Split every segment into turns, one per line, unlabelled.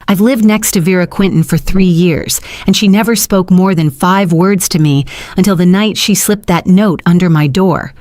I've lived next to Vera Quinton for 3 years, and she never spoke more than 5 words to me until the night she slipped that note under my door.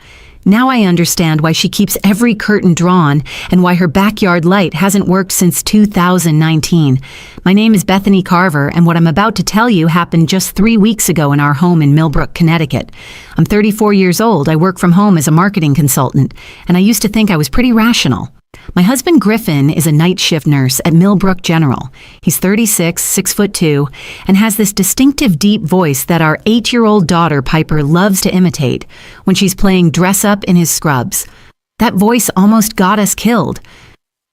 Now I understand why she keeps every curtain drawn and why her backyard light hasn't worked since 2019. My name is Bethany Carver, and what I'm about to tell you happened just 3 weeks ago in our home in Millbrook, Connecticut. I'm 34 years old, I work from home as a marketing consultant, and I used to think I was pretty rational. My husband Griffin is a night shift nurse at Millbrook General. He's 36, 6'2", and has this distinctive deep voice that our 8-year-old daughter Piper loves to imitate when she's playing dress up in his scrubs. That voice almost got us killed.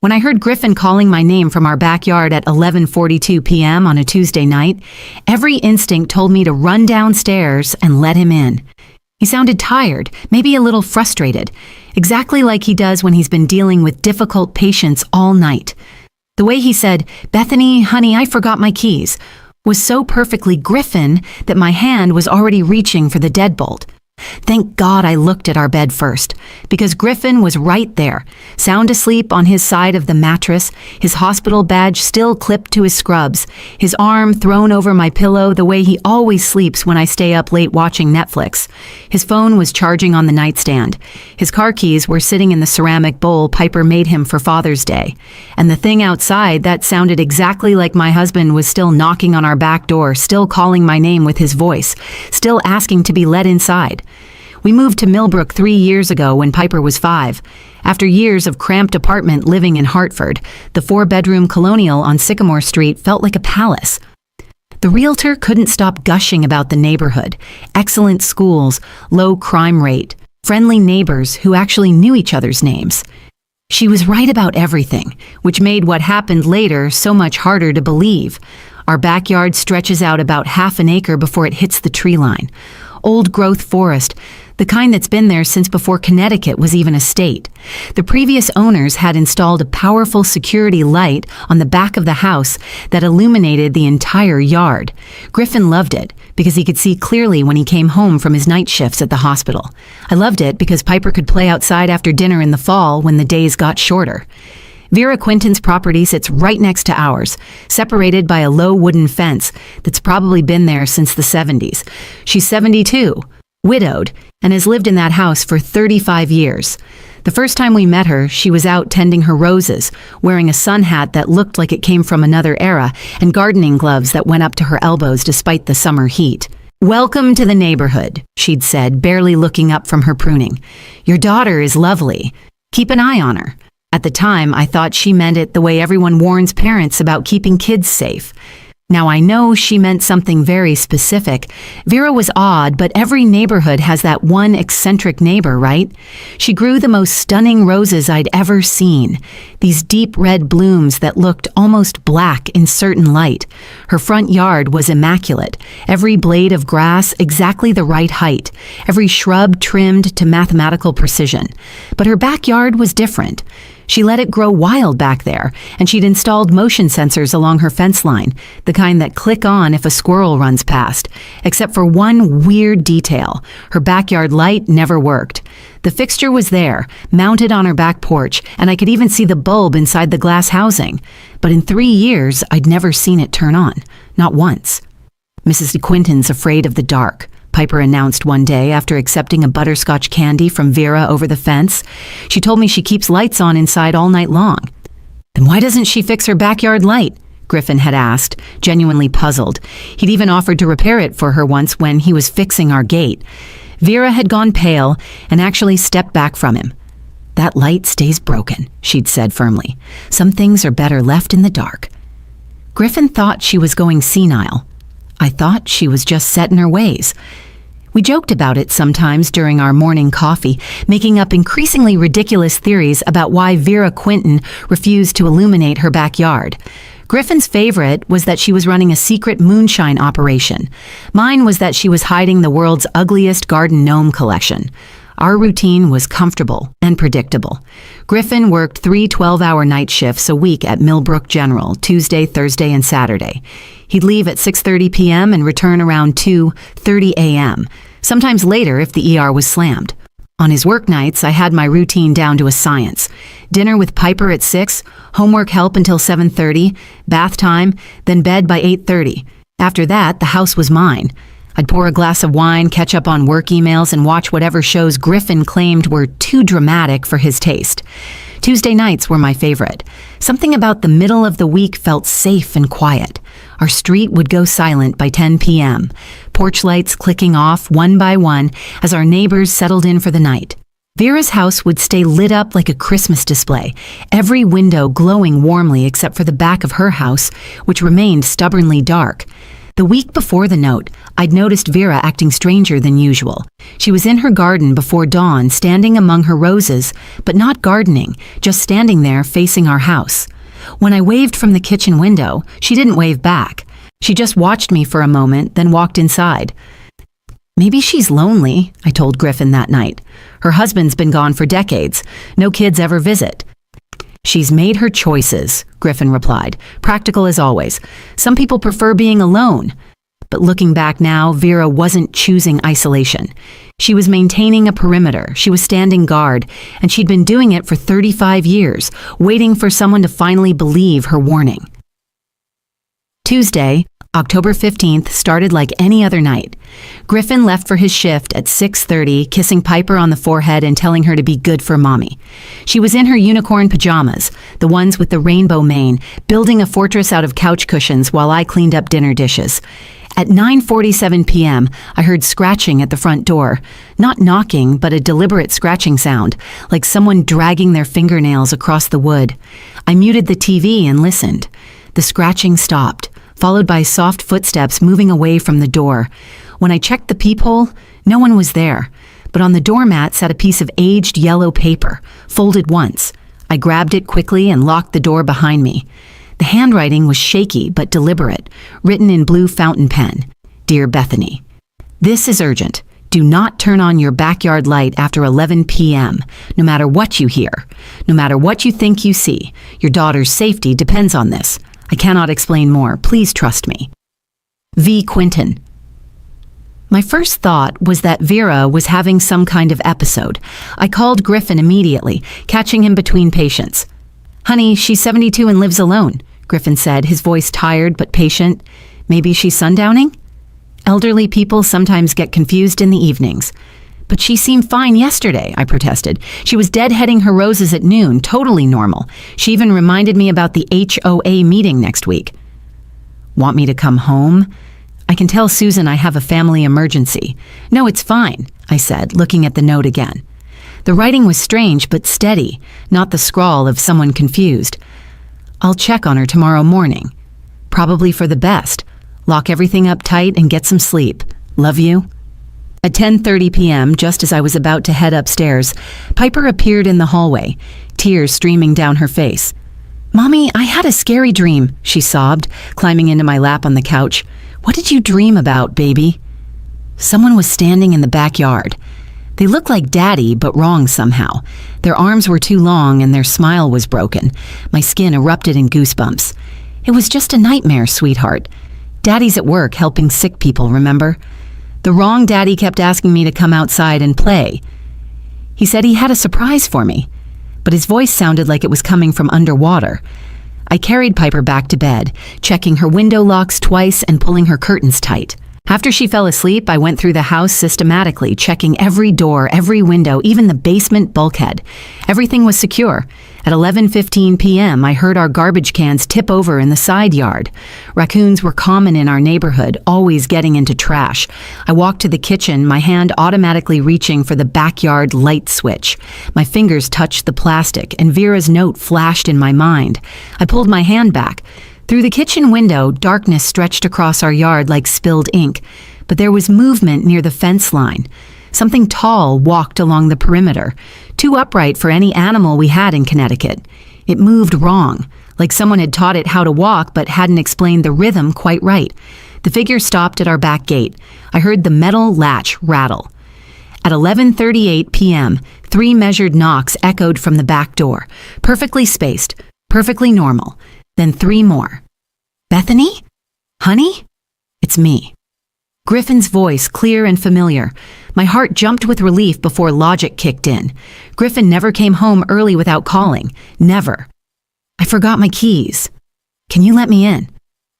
When I heard Griffin calling my name from our backyard at 11:42 p.m. on a Tuesday night, every instinct told me to run downstairs and let him in. He sounded tired, maybe a little frustrated, exactly like he does when he's been dealing with difficult patients all night. The way he said, "Bethany, honey, I forgot my keys," was so perfectly Griffin that my hand was already reaching for the deadbolt. Thank God I looked at our bed first, because Griffin was right there, sound asleep on his side of the mattress, his hospital badge still clipped to his scrubs, his arm thrown over my pillow the way he always sleeps when I stay up late watching Netflix. His phone was charging on the nightstand. His car keys were sitting in the ceramic bowl Piper made him for Father's Day. And the thing outside that sounded exactly like my husband was still knocking on our back door, still calling my name with his voice, still asking to be let inside. We moved to Millbrook 3 years ago when Piper was 5. After years of cramped apartment living in Hartford, the 4-bedroom colonial on Sycamore Street felt like a palace. The realtor couldn't stop gushing about the neighborhood, excellent schools, low crime rate, friendly neighbors who actually knew each other's names. She was right about everything, which made what happened later so much harder to believe. Our backyard stretches out about half an acre before it hits the tree line. Old-growth forest, the kind that's been there since before Connecticut was even a state. The previous owners had installed a powerful security light on the back of the house that illuminated the entire yard. Griffin loved it because he could see clearly when he came home from his night shifts at the hospital. I loved it because Piper could play outside after dinner in the fall when the days got shorter. Vera Quinton's property sits right next to ours, separated by a low wooden fence that's probably been there since the 70s. She's 72, widowed, and has lived in that house for 35 years. The first time we met her, she was out tending her roses, wearing a sun hat that looked like it came from another era, and gardening gloves that went up to her elbows despite the summer heat. "Welcome to the neighborhood," she'd said, barely looking up from her pruning. "Your daughter is lovely. Keep an eye on her." At the time, I thought she meant it the way everyone warns parents about keeping kids safe. Now I know she meant something very specific. Vera was odd, but every neighborhood has that one eccentric neighbor, right? She grew the most stunning roses I'd ever seen. These deep red blooms that looked almost black in certain light. Her front yard was immaculate. Every blade of grass exactly the right height. Every shrub trimmed to mathematical precision. But her backyard was different. She let it grow wild back there, and she'd installed motion sensors along her fence line, the kind that click on if a squirrel runs past. Except for one weird detail. Her backyard light never worked. The fixture was there, mounted on her back porch, and I could even see the bulb inside the glass housing. But in 3 years, I'd never seen it turn on. Not once. "Mrs. Quinton's afraid of the dark," Piper announced one day after accepting a butterscotch candy from Vera over the fence. "She told me she keeps lights on inside all night long." "Then why doesn't she fix her backyard light?" Griffin had asked, genuinely puzzled. He'd even offered to repair it for her once when he was fixing our gate. Vera had gone pale and actually stepped back from him. "That light stays broken," she'd said firmly. "Some things are better left in the dark." Griffin thought she was going senile. I thought she was just set in her ways. We joked about it sometimes during our morning coffee, making up increasingly ridiculous theories about why Vera Quinton refused to illuminate her backyard. Griffin's favorite was that she was running a secret moonshine operation. Mine was that she was hiding the world's ugliest garden gnome collection. Our routine was comfortable and predictable. Griffin worked 3 12-hour night shifts a week at Millbrook General, Tuesday, Thursday, and Saturday. He'd leave at 6:30 p.m. and return around 2:30 a.m., sometimes later if the ER was slammed. On his work nights, I had my routine down to a science. Dinner with Piper at 6, homework help until 7:30, bath time, then bed by 8:30. After that, the house was mine. I'd pour a glass of wine, catch up on work emails, and watch whatever shows Griffin claimed were too dramatic for his taste. Tuesday nights were my favorite. Something about the middle of the week felt safe and quiet. Our street would go silent by 10 p.m., porch lights clicking off one by one as our neighbors settled in for the night. Vera's house would stay lit up like a Christmas display, every window glowing warmly except for the back of her house, which remained stubbornly dark. The week before the note, I'd noticed Vera acting stranger than usual. She was in her garden before dawn, standing among her roses, but not gardening, just standing there facing our house. When I waved from the kitchen window, she didn't wave back. She just watched me for a moment, then walked inside. "Maybe she's lonely," I told Griffin that night. "Her husband's been gone for decades. No kids ever visit." "She's made her choices," Griffin replied, practical as always. "Some people prefer being alone." But looking back now, Vera wasn't choosing isolation. She was maintaining a perimeter, she was standing guard, and she'd been doing it for 35 years, waiting for someone to finally believe her warning. Tuesday, October 15th, started like any other night. Griffin left for his shift at 6:30, kissing Piper on the forehead and telling her to be good for mommy. She was in her unicorn pajamas, the ones with the rainbow mane, building a fortress out of couch cushions while I cleaned up dinner dishes. At 9:47 p.m., I heard scratching at the front door. Not knocking, but a deliberate scratching sound, like someone dragging their fingernails across the wood. I muted the TV and listened. The scratching stopped, followed by soft footsteps moving away from the door. When I checked the peephole, no one was there, but on the doormat sat a piece of aged yellow paper, folded once. I grabbed it quickly and locked the door behind me. The handwriting was shaky but deliberate, written in blue fountain pen. "Dear Bethany, this is urgent. Do not turn on your backyard light after 11 p.m., no matter what you hear, no matter what you think you see. Your daughter's safety depends on this. I cannot explain more. Please trust me. V. Quinton." My first thought was that Vera was having some kind of episode. I called Griffin immediately, catching him between patients. "Honey, she's 72 and lives alone," Griffin said, his voice tired but patient. "Maybe she's sundowning?" "Elderly people sometimes get confused in the evenings." "But she seemed fine yesterday," I protested. "She was deadheading her roses at noon, totally normal. She even reminded me about the HOA meeting next week." "Want me to come home? I can tell Susan I have a family emergency." "No, it's fine," I said, looking at the note again. The writing was strange but steady, not the scrawl of someone confused. "I'll check on her tomorrow morning. Probably for the best. Lock everything up tight and get some sleep. Love you." At 10:30 p.m., just as I was about to head upstairs, Piper appeared in the hallway, tears streaming down her face. "Mommy, I had a scary dream," she sobbed, climbing into my lap on the couch. "What did you dream about, baby?" Someone was standing in the backyard. They looked like Daddy, but wrong somehow. Their arms were too long and their smile was broken. My skin erupted in goosebumps. "It was just a nightmare, sweetheart. Daddy's at work helping sick people, remember? The wrong Daddy kept asking me to come outside and play. He said he had a surprise for me, but his voice sounded like it was coming from underwater." I carried Piper back to bed, checking her window locks twice and pulling her curtains tight. After she fell asleep, I went through the house systematically, checking every door, every window, even the basement bulkhead. Everything was secure. At 11:15 p.m., I heard our garbage cans tip over in the side yard. Raccoons were common in our neighborhood, always getting into trash. I walked to the kitchen, my hand automatically reaching for the backyard light switch. My fingers touched the plastic, and Vera's note flashed in my mind. I pulled my hand back. Through the kitchen window, darkness stretched across our yard like spilled ink, but there was movement near the fence line. Something tall walked along the perimeter, too upright for any animal we had in Connecticut. It moved wrong, like someone had taught it how to walk but hadn't explained the rhythm quite right. The figure stopped at our back gate. I heard the metal latch rattle. At 11:38 p.m., 3 measured knocks echoed from the back door, perfectly spaced, perfectly normal. Then 3 more. "Bethany? Honey?" "It's me." Griffin's voice, clear and familiar. My heart jumped with relief before logic kicked in. Griffin never came home early without calling. Never. I forgot my keys. Can you let me in?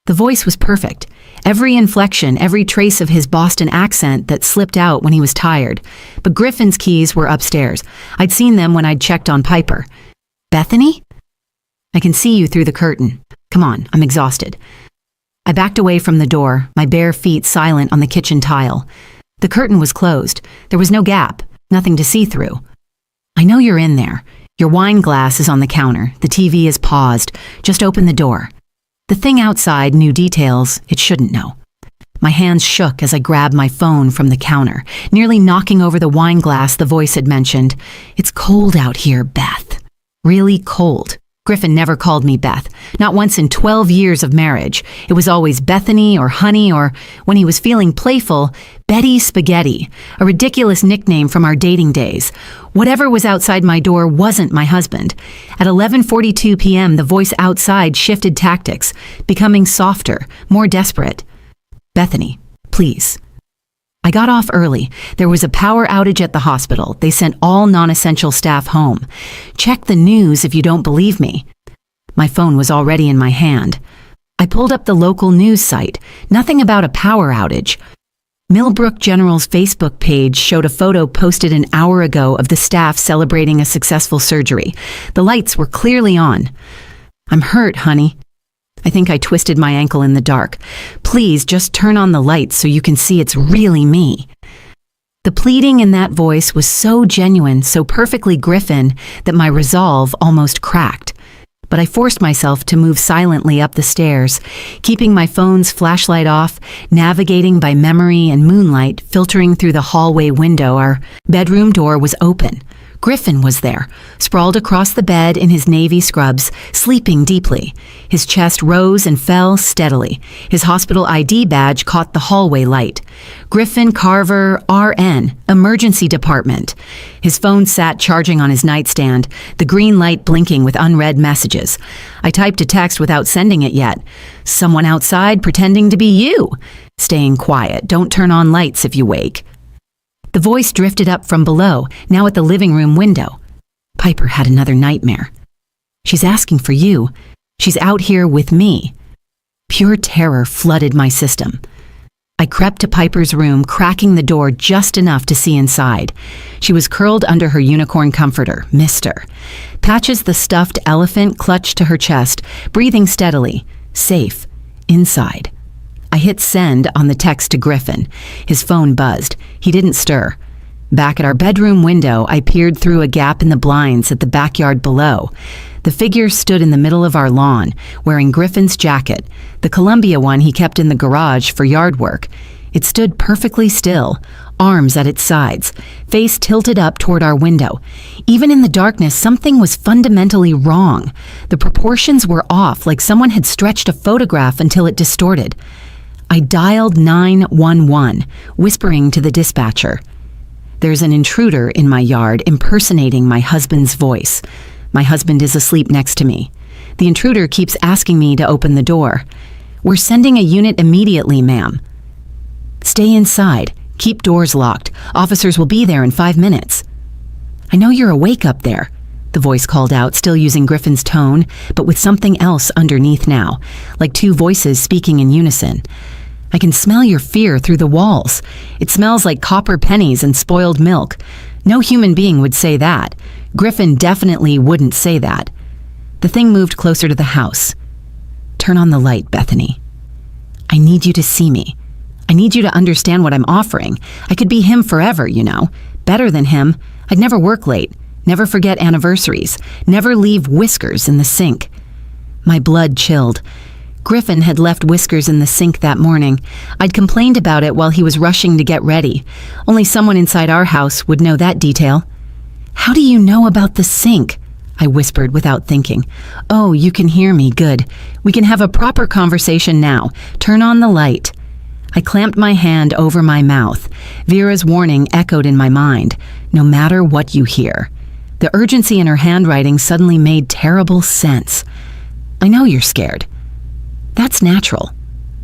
The voice was perfect. Every inflection, every trace of his Boston accent that slipped out when he was tired. But Griffin's keys were upstairs. I'd seen them when I'd checked on Piper. Bethany? I can see you through the curtain. Come on, I'm exhausted. I backed away from the door, my bare feet silent on the kitchen tile. The curtain was closed. There was no gap, nothing to see through. I know you're in there. Your wine glass is on the counter. The TV is paused. Just open the door. The thing outside knew details it shouldn't know. My hands shook as I grabbed my phone from the counter, nearly knocking over the wine glass the voice had mentioned. It's cold out here, Beth. Really cold. Griffin never called me Beth, not once in 12 years of marriage. It was always Bethany or Honey, or when he was feeling playful, Betty Spaghetti, a ridiculous nickname from our dating days. Whatever was outside my door wasn't my husband. At 11:42 p.m., the voice outside shifted tactics, becoming softer, more desperate. Bethany, please. I got off early. There was a power outage at the hospital. They sent all non-essential staff home. Check the news if you don't believe me. My phone was already in my hand. I pulled up the local news site. Nothing about a power outage. Millbrook General's Facebook page showed a photo posted an hour ago of the staff celebrating a successful surgery. The lights were clearly on. I'm hurt, honey. I think I twisted my ankle in the dark. Please just turn on the lights so you can see it's really me. The pleading in that voice was so genuine, so perfectly Griffin, that my resolve almost cracked. But I forced myself to move silently up the stairs, keeping my phone's flashlight off, navigating by memory and moonlight filtering through the hallway window. Our bedroom door was open. Griffin was there, sprawled across the bed in his navy scrubs, sleeping deeply. His chest rose and fell steadily. His hospital ID badge caught the hallway light. Griffin Carver, RN, Emergency Department. His phone sat charging on his nightstand, the green light blinking with unread messages. I typed a text without sending it yet. Someone outside pretending to be you. Staying quiet. Don't turn on lights if you wake. The voice drifted up from below, now at the living room window. Piper had another nightmare. She's asking for you. She's out here with me. Pure terror flooded my system. I crept to Piper's room, cracking the door just enough to see inside. She was curled under her unicorn comforter, Mister. Patches the stuffed elephant clutched to her chest, breathing steadily. Safe. Inside. I hit send on the text to Griffin. His phone buzzed. He didn't stir. Back at our bedroom window, I peered through a gap in the blinds at the backyard below. The figure stood in the middle of our lawn, wearing Griffin's jacket, the Columbia one he kept in the garage for yard work. It stood perfectly still, arms at its sides, face tilted up toward our window. Even in the darkness, something was fundamentally wrong. The proportions were off, like someone had stretched a photograph until it distorted. I dialed 911, whispering to the dispatcher. There's an intruder in my yard impersonating my husband's voice. My husband is asleep next to me. The intruder keeps asking me to open the door. We're sending a unit immediately, ma'am. Stay inside. Keep doors locked. Officers will be there in 5 minutes. I know you're awake up there, the voice called out, still using Griffin's tone, but with something else underneath now, like two voices speaking in unison. I can smell your fear through the walls. It smells like copper pennies and spoiled milk. No human being would say that. Griffin definitely wouldn't say that. The thing moved closer to the house. Turn on the light, Bethany. I need you to see me. I need you to understand what I'm offering. I could be him forever, you know. Better than him. I'd never work late. Never forget anniversaries. Never leave whiskers in the sink. My blood chilled. Griffin had left whiskers in the sink that morning. I'd complained about it while he was rushing to get ready. Only someone inside our house would know that detail. How do you know about the sink? I whispered without thinking. Oh, you can hear me. Good. We can have a proper conversation now. Turn on the light. I clamped my hand over my mouth. Vera's warning echoed in my mind. No matter what you hear. The urgency in her handwriting suddenly made terrible sense. I know you're scared. That's natural.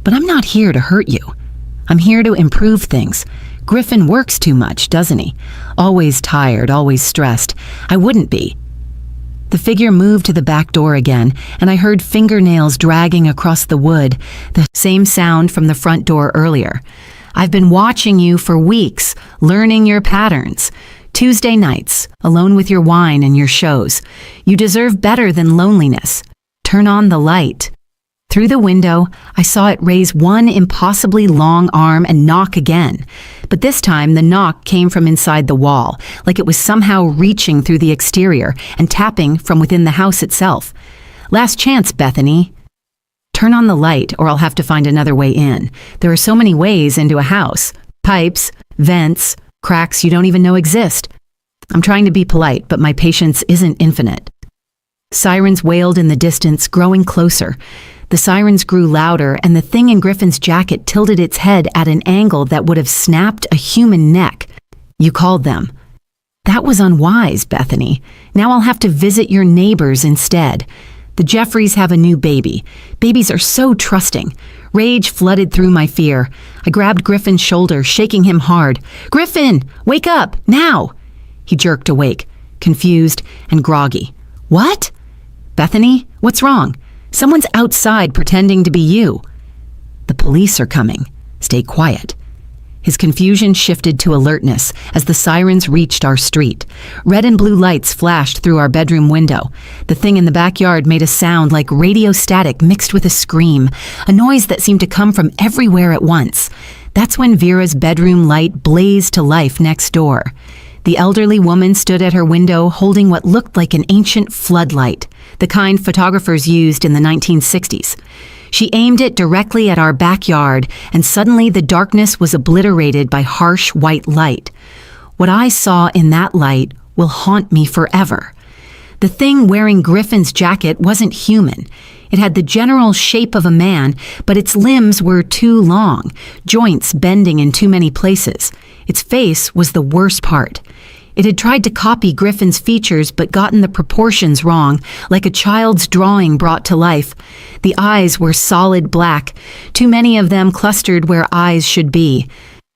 But I'm not here to hurt you. I'm here to improve things. Griffin works too much, doesn't he? Always tired, always stressed. I wouldn't be. The figure moved to the back door again, and I heard fingernails dragging across the wood, the same sound from the front door earlier. I've been watching you for weeks, learning your patterns. Tuesday nights, alone with your wine and your shows. You deserve better than loneliness. Turn on the light. Through the window, I saw it raise one impossibly long arm and knock again. But this time, the knock came from inside the wall, like it was somehow reaching through the exterior and tapping from within the house itself. Last chance, Bethany. Turn on the light, or I'll have to find another way in. There are so many ways into a house. Pipes, vents, cracks you don't even know exist. I'm trying to be polite, but my patience isn't infinite. Sirens wailed in the distance, growing closer. The sirens grew louder, and the thing in Griffin's jacket tilted its head at an angle that would have snapped a human neck. You called them. That was unwise, Bethany. Now I'll have to visit your neighbors instead. The Jeffreys have a new baby. Babies are so trusting. Rage flooded through my fear. I grabbed Griffin's shoulder, shaking him hard. Griffin, wake up, now! He jerked awake, confused and groggy. What? Bethany, what's wrong? Someone's outside pretending to be you. The police are coming. Stay quiet. His confusion shifted to alertness as the sirens reached our street. Red and blue lights flashed through our bedroom window. The thing in the backyard made a sound like radio static mixed with a scream, a noise that seemed to come from everywhere at once. That's when Vera's bedroom light blazed to life next door. The elderly woman stood at her window holding what looked like an ancient floodlight, the kind photographers used in the 1960s. She aimed it directly at our backyard, and suddenly the darkness was obliterated by harsh white light. What I saw in that light will haunt me forever. The thing wearing Griffin's jacket wasn't human. It had the general shape of a man, but its limbs were too long, joints bending in too many places. Its face was the worst part. It had tried to copy Griffin's features but gotten the proportions wrong, like a child's drawing brought to life. The eyes were solid black, too many of them clustered where eyes should be.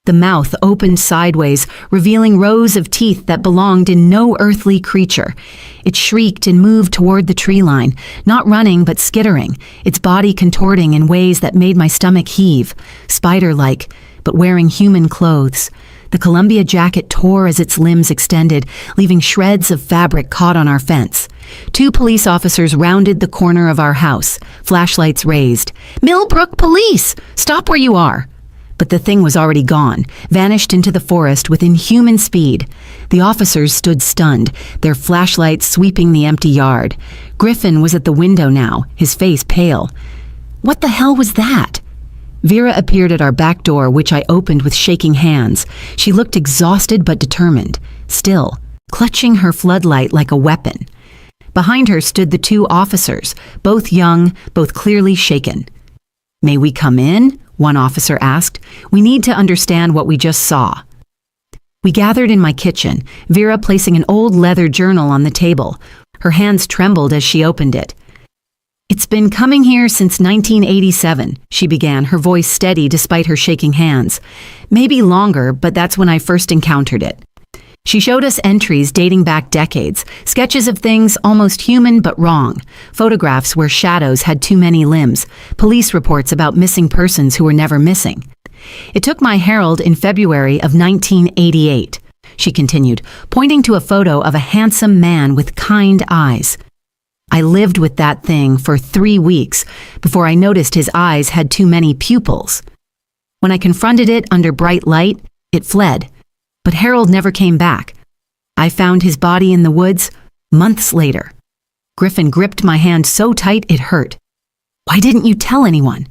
The mouth opened sideways, revealing rows of teeth that belonged in no earthly creature. It shrieked and moved toward the tree line, not running but skittering, its body contorting in ways that made my stomach heave, spider-like, but wearing human clothes. The Columbia jacket tore as its limbs extended, leaving shreds of fabric caught on our fence. 2 police officers rounded the corner of our house, flashlights raised. "Millbrook Police! Stop where you are!" But the thing was already gone, vanished into the forest with inhuman speed. The officers stood stunned, their flashlights sweeping the empty yard. Griffin was at the window now, his face pale. What the hell was that? Vera appeared at our back door, which I opened with shaking hands. She looked exhausted but determined, still, clutching her floodlight like a weapon. Behind her stood the 2 officers, both young, both clearly shaken. "May we come in?" one officer asked. "We need to understand what we just saw." We gathered in my kitchen, Vera placing an old leather journal on the table. Her hands trembled as she opened it. "It's been coming here since 1987, she began, her voice steady despite her shaking hands. "Maybe longer, but that's when I first encountered it." She showed us entries dating back decades, sketches of things almost human but wrong, photographs where shadows had too many limbs, police reports about missing persons who were never missing. "It took my Herald in February of 1988, she continued, pointing to a photo of a handsome man with kind eyes. I lived with that thing for 3 weeks before I noticed his eyes had too many pupils. When I confronted it under bright light, it fled. But Harold never came back. I found his body in the woods months later." Griffin gripped my hand so tight it hurt. "Why didn't you tell anyone?"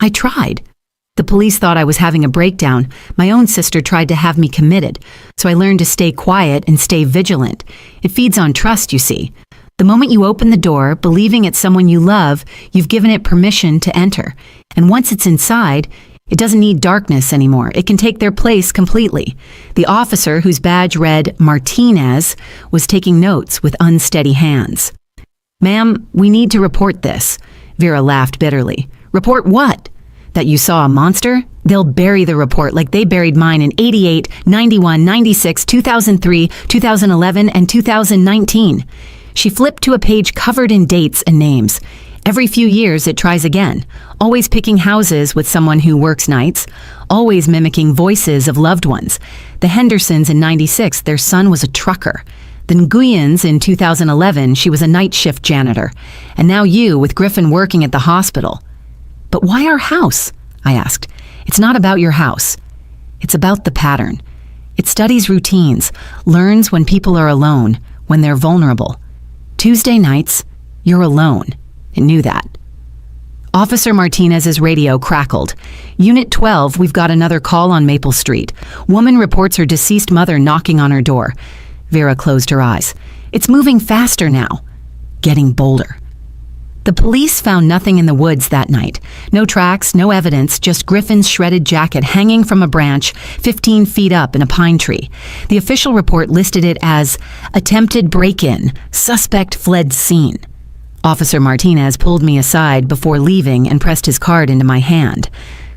"I tried. The police thought I was having a breakdown. My own sister tried to have me committed, so I learned to stay quiet and stay vigilant. It feeds on trust, you see. The moment you open the door, believing it's someone you love, you've given it permission to enter. And once it's inside, it doesn't need darkness anymore. It can take their place completely." The officer, whose badge read Martinez, was taking notes with unsteady hands. "Ma'am, we need to report this." Vera laughed bitterly. "Report what? That you saw a monster? They'll bury the report like they buried mine in 88, 91, 96, 2003, 2011, and 2019. She flipped to a page covered in dates and names. Every few years, it tries again, always picking houses with someone who works nights, always mimicking voices of loved ones. The Hendersons in 96, their son was a trucker. The Nguyens in 2011, she was a night shift janitor. And now you, with Griffin working at the hospital. But why our house? I asked. It's not about your house. It's about the pattern. It studies routines, learns when people are alone, when they're vulnerable. Tuesday nights, you're alone. It knew that. Officer Martinez's radio crackled. Unit 12, we've got another call on Maple Street. Woman reports her deceased mother knocking on her door. Vera closed her eyes. It's moving faster now. Getting bolder. The police found nothing in the woods that night. No tracks, no evidence, just Griffin's shredded jacket hanging from a branch 15 feet up in a pine tree. The official report listed it as attempted break-in, suspect fled scene. Officer Martinez pulled me aside before leaving and pressed his card into my hand.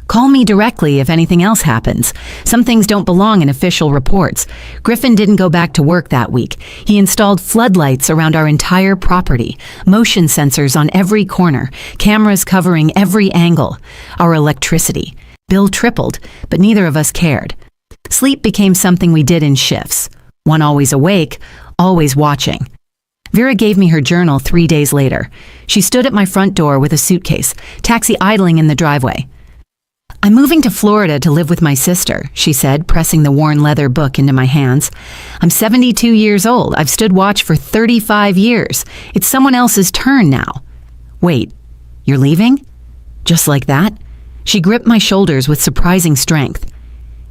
Call me directly if anything else happens. Some things don't belong in official reports. Griffin didn't go back to work that week. He installed floodlights around our entire property, motion sensors on every corner, cameras covering every angle. Our electricity. Bill tripled, but neither of us cared. Sleep became something we did in shifts. One always awake, always watching. Vera gave me her journal 3 days later. She stood at my front door with a suitcase, taxi idling in the driveway. I'm moving to Florida to live with my sister, she said, pressing the worn leather book into my hands. I'm 72 years old. I've stood watch for 35 years. It's someone else's turn now. Wait, you're leaving? Just like that? She gripped my shoulders with surprising strength.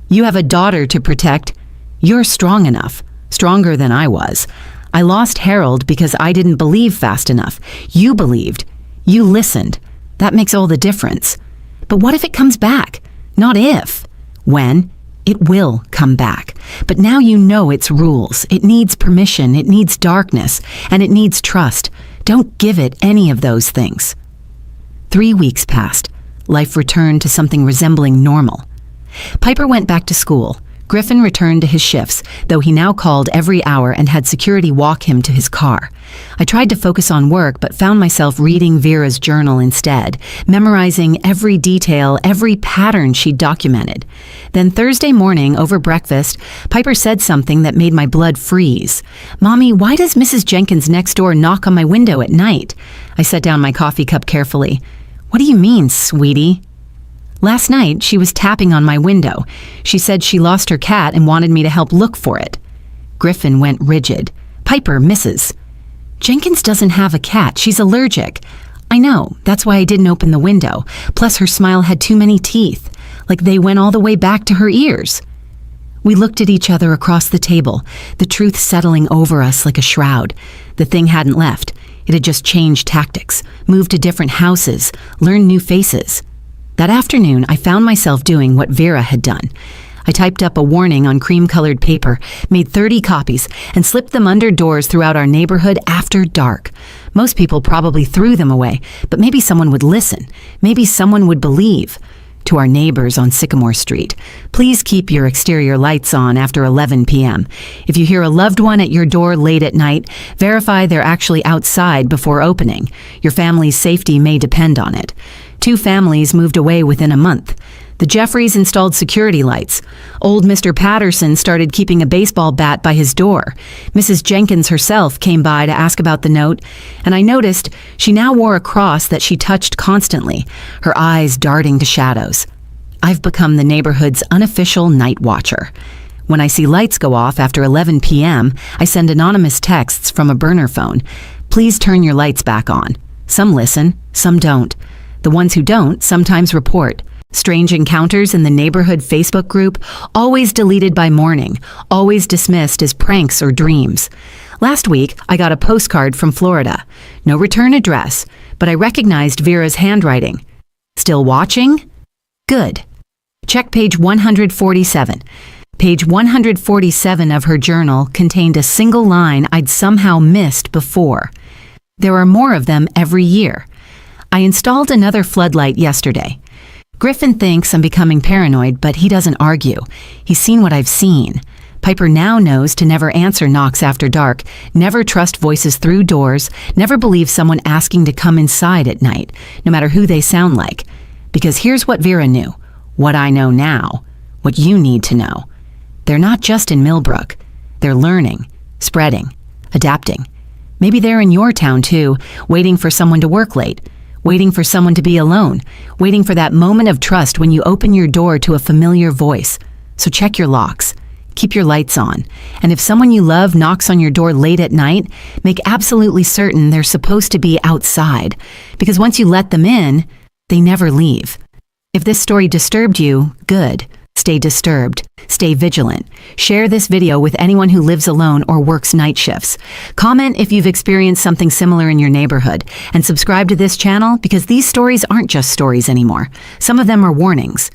You have a daughter to protect. You're strong enough, stronger than I was. I lost Harold because I didn't believe fast enough. You believed. You listened. That makes all the difference. But what if it comes back? Not if. When? It will come back. But now you know its rules. It needs permission, it needs darkness, and it needs trust. Don't give it any of those things. 3 weeks passed. Life returned to something resembling normal. Piper went back to school. Griffin returned to his shifts, though he now called every hour and had security walk him to his car. I tried to focus on work, but found myself reading Vera's journal instead, memorizing every detail, every pattern she'd documented. Then Thursday morning, over breakfast, Piper said something that made my blood freeze. "Mommy, why does Mrs. Jenkins next door knock on my window at night?" I set down my coffee cup carefully. "What do you mean, sweetie?" Last night, she was tapping on my window. She said she lost her cat and wanted me to help look for it. Griffin went rigid. "Piper, Mrs. Jenkins doesn't have a cat. She's allergic." "I know. That's why I didn't open the window. Plus, her smile had too many teeth. Like they went all the way back to her ears." We looked at each other across the table, the truth settling over us like a shroud. The thing hadn't left. It had just changed tactics, moved to different houses, learned new faces. That afternoon, I found myself doing what Vera had done. I typed up a warning on cream-colored paper, made 30 copies, and slipped them under doors throughout our neighborhood after dark. Most people probably threw them away, but maybe someone would listen. Maybe someone would believe. To our neighbors on Sycamore Street, please keep your exterior lights on after 11 p.m. If you hear a loved one at your door late at night, verify they're actually outside before opening. Your family's safety may depend on it. 2 families moved away within a month. The Jeffreys installed security lights. Old Mr. Patterson started keeping a baseball bat by his door. Mrs. Jenkins herself came by to ask about the note, and I noticed she now wore a cross that she touched constantly, her eyes darting to shadows. I've become the neighborhood's unofficial night watcher. When I see lights go off after 11 p.m., I send anonymous texts from a burner phone. Please turn your lights back on. Some listen, some don't. The ones who don't sometimes report. Strange encounters in the neighborhood Facebook group, always deleted by morning, always dismissed as pranks or dreams. Last week, I got a postcard from Florida. No return address, but I recognized Vera's handwriting. Still watching? Good. Check page 147. Page 147 of her journal contained a single line I'd somehow missed before. There are more of them every year. I installed another floodlight yesterday. Griffin thinks I'm becoming paranoid, but he doesn't argue. He's seen what I've seen. Piper now knows to never answer knocks after dark, never trust voices through doors, never believe someone asking to come inside at night, no matter who they sound like. Because here's what Vera knew, what I know now, what you need to know. They're not just in Millbrook. They're learning, spreading, adapting. Maybe they're in your town too, waiting for someone to work late, waiting for someone to be alone, waiting for that moment of trust when you open your door to a familiar voice. So check your locks. Keep your lights on. And if someone you love knocks on your door late at night, make absolutely certain they're supposed to be outside. Because once you let them in, they never leave. If this story disturbed you, good. Stay disturbed. Stay vigilant. Share this video with anyone who lives alone or works night shifts. Comment if you've experienced something similar in your neighborhood. And subscribe to this channel because these stories aren't just stories anymore. Some of them are warnings.